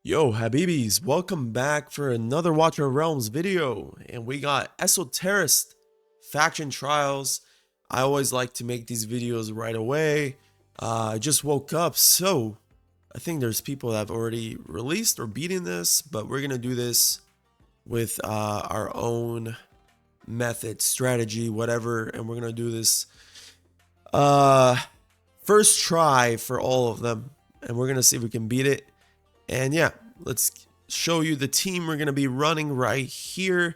Yo, Habibis, welcome back for another Watcher of Realms video. And we got Esotericist faction trials. I always like to make these videos right away. I just woke up, so I think there's people that have already released or beaten this, but we're gonna do this with our own method, strategy, whatever, and we're gonna do this first try for all of them, and we're gonna see if we can beat it. And yeah, let's show you the team we're going to be running right here.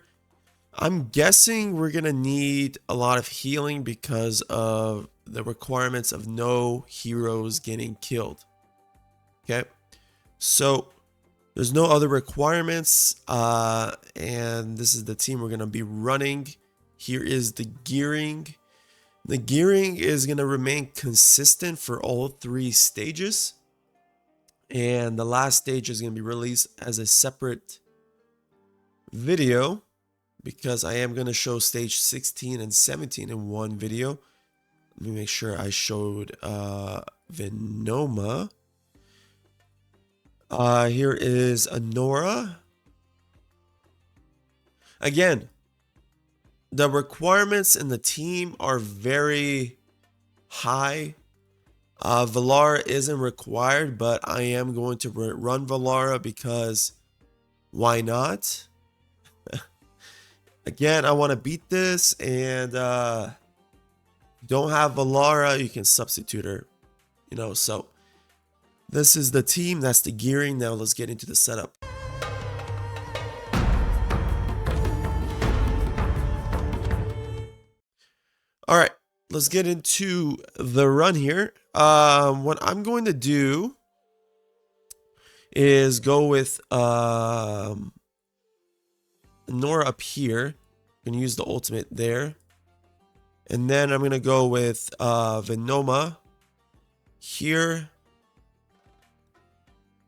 I'm guessing we're going to need a lot of healing because of the requirements of no heroes getting killed. Okay, so there's no other requirements, and this is the team we're going to be running. Here is the gearing. The gearing is going to remain consistent for all three stages. And the last stage is going to be released as a separate video because I am going to show stage 16 and 17 in one video. Let me make sure I showed Venoma. Here is Anora. Again, the requirements in the team are very high. Valara isn't required, but I am going to run Valara because why not? Again, I want to beat this, and don't have Valara, you can substitute her, so this is the team, that's the gearing. Now let's get into the setup. All right, let's get into the run here. What I'm going to do is go with Nora up here. I'm going to use the ultimate there. And then I'm going to go with Venoma here.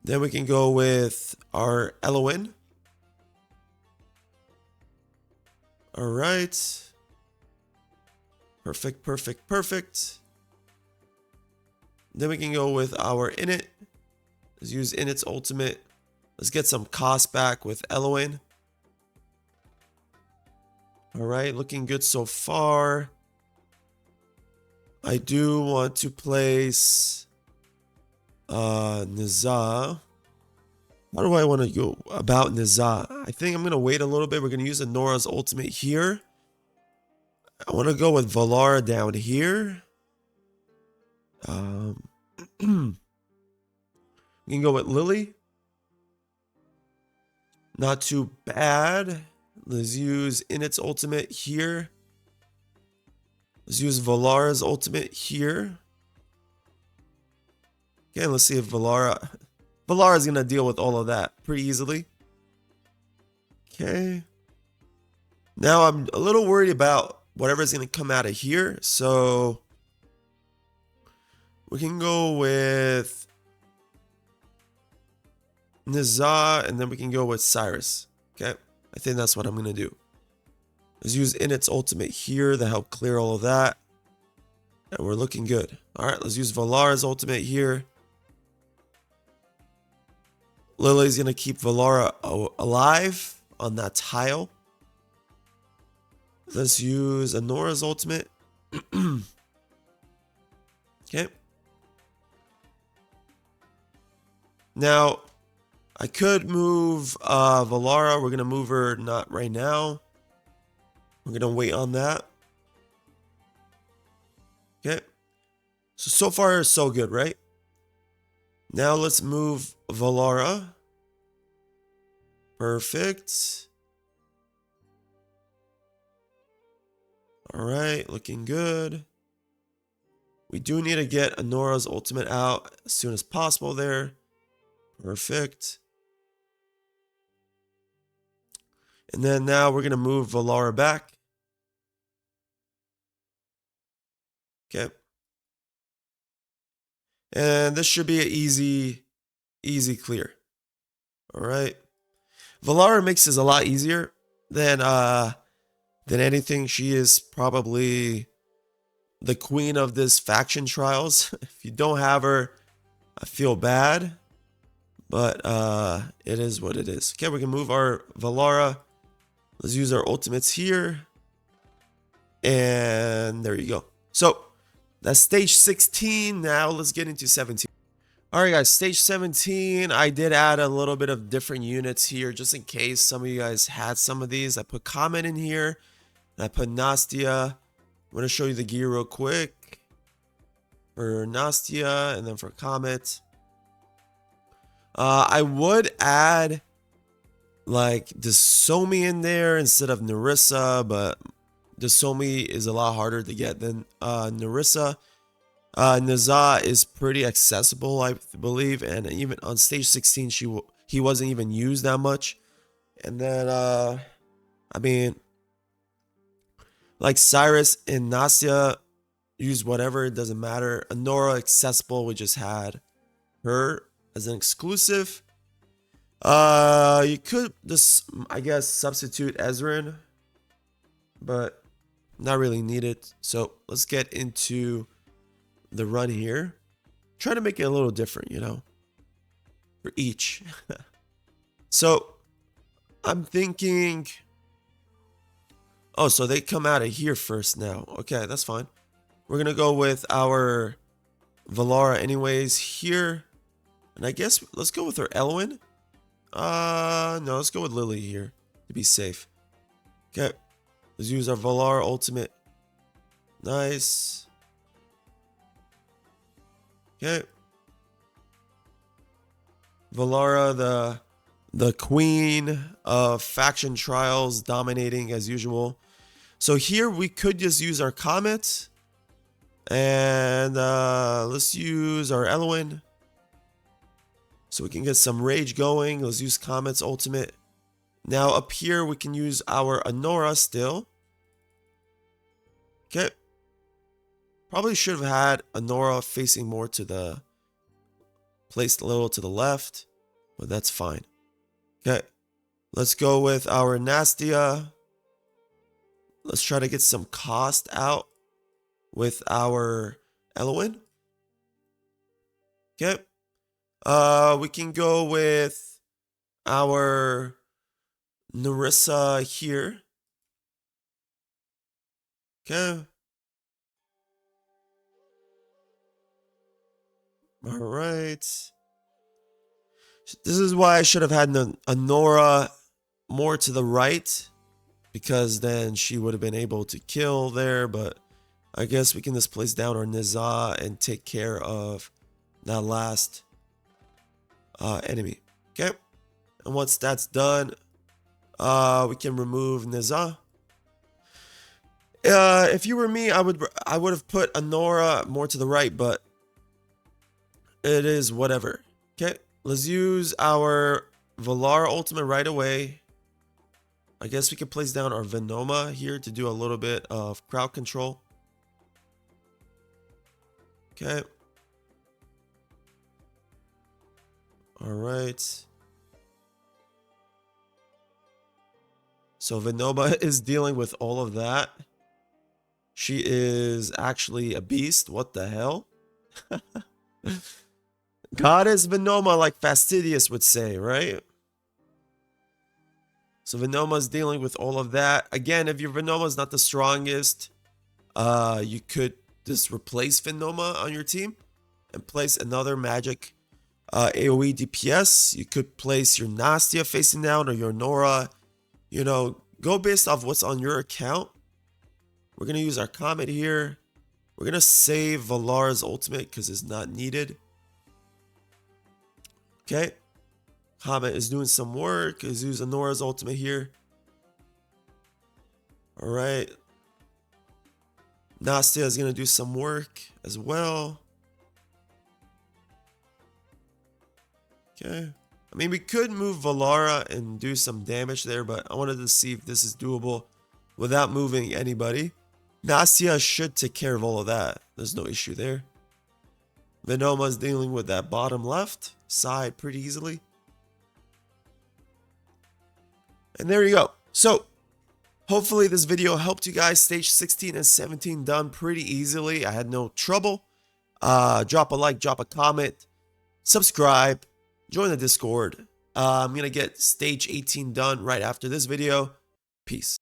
Then we can go with our Eloin. All right. Perfect, perfect, perfect. Then we can go with our Init. Let's use Init's ultimate. Let's get some cost back with Eloin. Alright, looking good so far. I do want to place Niza. How do I want to go about Niza? I think I'm going to wait a little bit. We're going to use Anora's ultimate here. I want to go with Valara down here. We can go with Lily. Not too bad. Let's use Init's ultimate here. Let's use Valara's ultimate here. Okay, let's see if Valara's gonna deal with all of that pretty easily. Okay. Now I'm a little worried about whatever's gonna come out of here, so we can go with Niza, and then we can go with Cyrus. Okay, I think that's what I'm gonna do. Let's use Init's ultimate here to help clear all of that, and we're looking good. All right, let's use Valara's ultimate here. Lily's gonna keep Valara alive on that tile. Let's use Anora's ultimate. Okay. Now, I could move Valara. We're going to move her not right now. We're going to wait on that. Okay. So far, so good, right? Now, let's move Valara. Perfect. All right, looking good. We do need to get Anora's ultimate out as soon as possible there. Perfect. And then now we're going to move Valara back. Okay. And this should be an easy clear. All right. Valara makes this a lot easier than anything. She is probably the queen of this faction trials. If you don't have her, I feel bad. But it is what it is. Okay, we can move our Valara. Let's use our ultimates here. And there you go. So that's stage 16. Now let's get into 17. Alright guys, stage 17, I did add a little bit of different units here just in case some of you guys had some of these. I put Comet in here, and I put Nastia. I'm going to show you the gear real quick. For Nastia, and then for Comet. I would add like Desomi in there instead of Nerissa, but Desomi is a lot harder to get than Nerissa. Naza is pretty accessible, I believe, and even on stage 16 he wasn't even used that much. And then I mean, like Cyrus and Nastia, use whatever, it doesn't matter. Anora accessible, we just had her as an exclusive. You could just, I guess, substitute Ezreal, but not really needed. So let's get into the run here. Try to make it a little different, you know, for each. So I'm thinking, oh, so they come out of here first now. Okay, that's fine. We're gonna go with our Valara anyways here, and I guess let's go with our Elwyn. No, let's go with Lily here to be safe. Okay, let's use our Valara ultimate. Nice. Okay. Valara, the queen of faction trials, dominating as usual. So here we could just use our Comet. And let's use our Elwyn. So we can get some rage going. Let's use Comet's ultimate. Now up here we can use our Anora still. Okay. Probably should have had Anora facing more to the, placed a little to the left, but that's fine. Okay, let's go with our Nastia. Let's try to get some cost out with our Elwyn. Okay, we can go with our Nerissa here. Okay. All right. This is why I should have had Anora more to the right, because then she would have been able to kill there. But I guess we can just place down our Niza and take care of that last enemy. Okay. And once that's done, we can remove Niza. If you were me, I would have put Anora more to the right, but it is whatever. Okay, let's use our Valara ultimate right away. I guess we can place down our Venoma here to do a little bit of crowd control. Okay. All right. So Venoma is dealing with all of that. She is actually a beast. What the hell? Goddess Venoma, like Fastidious would say, right? So Venoma is dealing with all of that. Again, if your Venoma is not the strongest, you could just replace Venoma on your team and place another magic AoE DPS. You could place your Nastia facing down or your Nora. You know, go based off what's on your account. We're going to use our Comet here. We're going to save Valara's ultimate because it's not needed. Okay. Comet is doing some work. Let's use Anora's ultimate here. Alright. Nastia is going to do some work as well. Okay. I mean, we could move Valara and do some damage there, but I wanted to see if this is doable without moving anybody. Nastia should take care of all of that. There's no issue there. Venoma is dealing with that bottom left side pretty easily. And there you go. So, hopefully this video helped you guys. Stage 16 and 17 done pretty easily. I had no trouble. Drop a like, drop a comment, subscribe. join the Discord. I'm going to get stage 18 done right after this video. Peace.